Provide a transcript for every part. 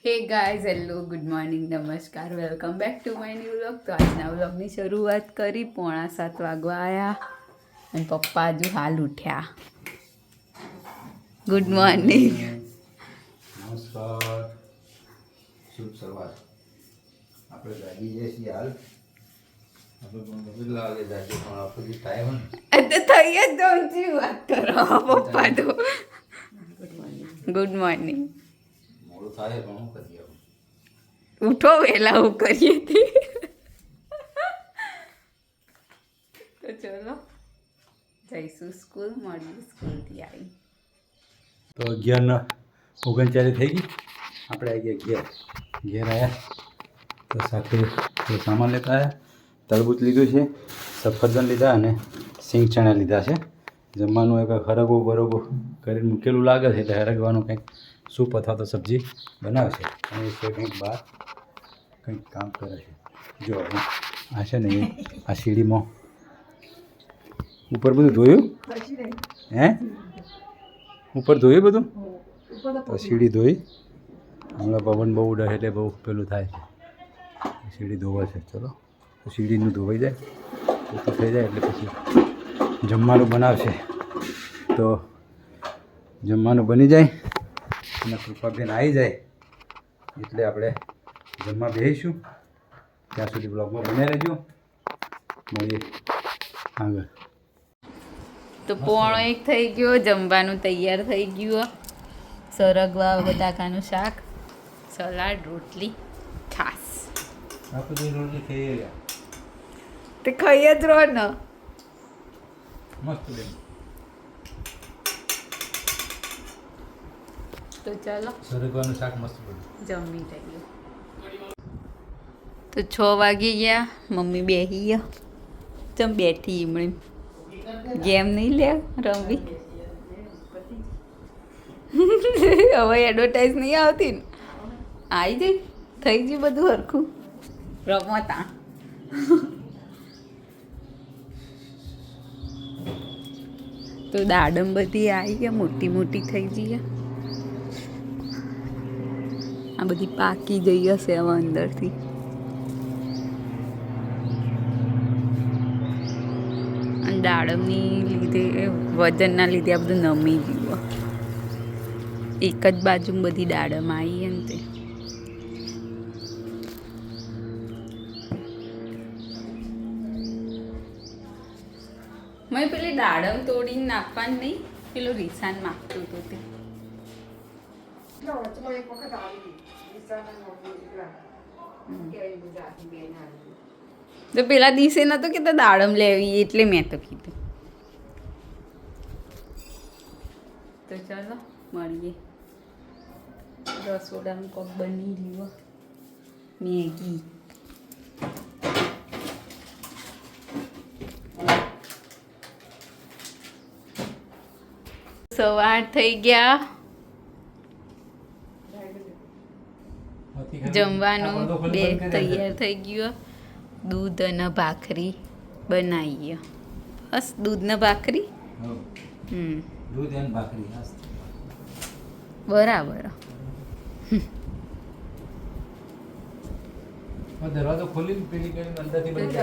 હે guys hello good morning નમસ્કાર welcome back to my new vlog. તો આજના વ્લોગની શરૂઆત કરી 6:45 વાગવા આવ્યા અને પપ્પા હજુ હાલ ઉઠ્યા. Good morning. નમસ્કાર, શુભ સવાર. આપણે જાગી જઈએ છીએ હાલ. આપણે પણ કેટલા વાગે જાગીએ પણ આપણો ટાઈમ તો થઈ જ દઉં વાત કરો પપ્પા તો. Good morning. મોડું થાય પણ શું કરીએ હવે? ઉઠો વહેલા હું કરીએ તે. તો ચલો જઈશું સ્કૂલ, મળીએ સ્કૂલથી આવી. તો 11:39 થઈ ગઈ. આપણે આવી ગયા ઘેર આવ્યા તો સાથે થોડો સામાન લેતા આવ્યા. તરબૂચ લીધું છે, સફરજન લીધા અને સિંગ ચણા લીધા છે. જમવાનું એક હરગો બરોબો કરીને મૂકેલું લાગે છે એટલે હરગવાનું કંઈક સૂપ અથવા તો સબ્જી બનાવશે અને એ કંઈક બહાર કંઈક કામ કરે છે. જો આ છે ને આ સીડીમાં ઉપર બધું ધોયું હે ઉપર ધોયું બધું તો સીડી ધોઈ. હમણાં પવન બહુ ઉડે એટલે બહુ પેલું થાય છે. સીડી ધોવા છે. ચલો સીડીનું ધોવાઈ જાય તો થઈ જાય એટલે પછી જમવાનું બનાવશે. તો જમવાનું બની જાય અને કૃપાબેન આવી જાય એટલે આપણે જમવા બેસીશું. ત્યાં સુધી બ્લોગમાં બન્યા રહેજો. મળીએ આગળ. તો 1:45 થઈ ગયો, જમવાનું તૈયાર થઈ ગયું. સરગવા બટાકાનું શાક, સલાડ, રોટલી, છાસ. આપણે રોટલી ખાઈ ગયા તે ખાઈ જ રહો ને. મસ્ત બેન. તો ચાલો સરગવાનું શાક મસ્ત બન્યું. જમી લઈએ. તો 6 વાગી ગયા, મમ્મી બેસી ગયા. ચમ બેઠી હમણાં ગેમ નહીં લે રમવી. હવે એડવર્ટાઈઝ નહીં આવતી ને. આવી જઈ થઈ ગયું બધું હરખું રમતા. તો દાડમ બધી આવી ગયા, મોટી મોટી થઈ જઈએ. આ બધી પાકી જઈ હશે હવે અંદરથી. અને દાડમની લીધે વજનના લીધે આ બધું નમી ગયું. એક જ બાજુ બધી દાડમ આવી એમ તે. મેં પેલી દાડમ તોડીને નાખવાનું નહીં, પેલું રીસાન માગતું હતું તે. તો પેલા દિવસે નતો કીધું દાડમ લેવી એટલે મેં તો કીધું. તો ચાલો મળીએ. રસોડાનું કોક બની રહ્યું મેગી. સવાર થઈ ગયા, જમવાનું બે તૈયાર થઈ ગયું. દૂધ અને ભાખરી બનાવીએ. બસ દૂધ ને ભાખરી. દૂધ અને ભાખરી બરાબર. દરવાજો ખોલી પેલી કરી અંદરથી બની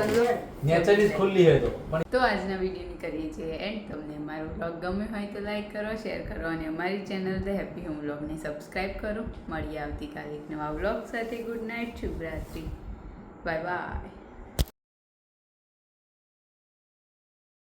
નેચરલી ખુલ્લી હે તો તો આજના વિડીયોની કરીએ છીએ એન્ડ. તમને મારો વ્લોગ ગમે હોય તો લાઈક કરો, શેર કરો અને અમારી ચેનલ ધ હેપી હોમ વ્લોગને સબસ્ક્રાઈબ કરો. મળીએ આવતીકાલે એક નવા વ્લોગ સાથે. ગુડ નાઇટ, શુભરાત્રી, બાય બાય.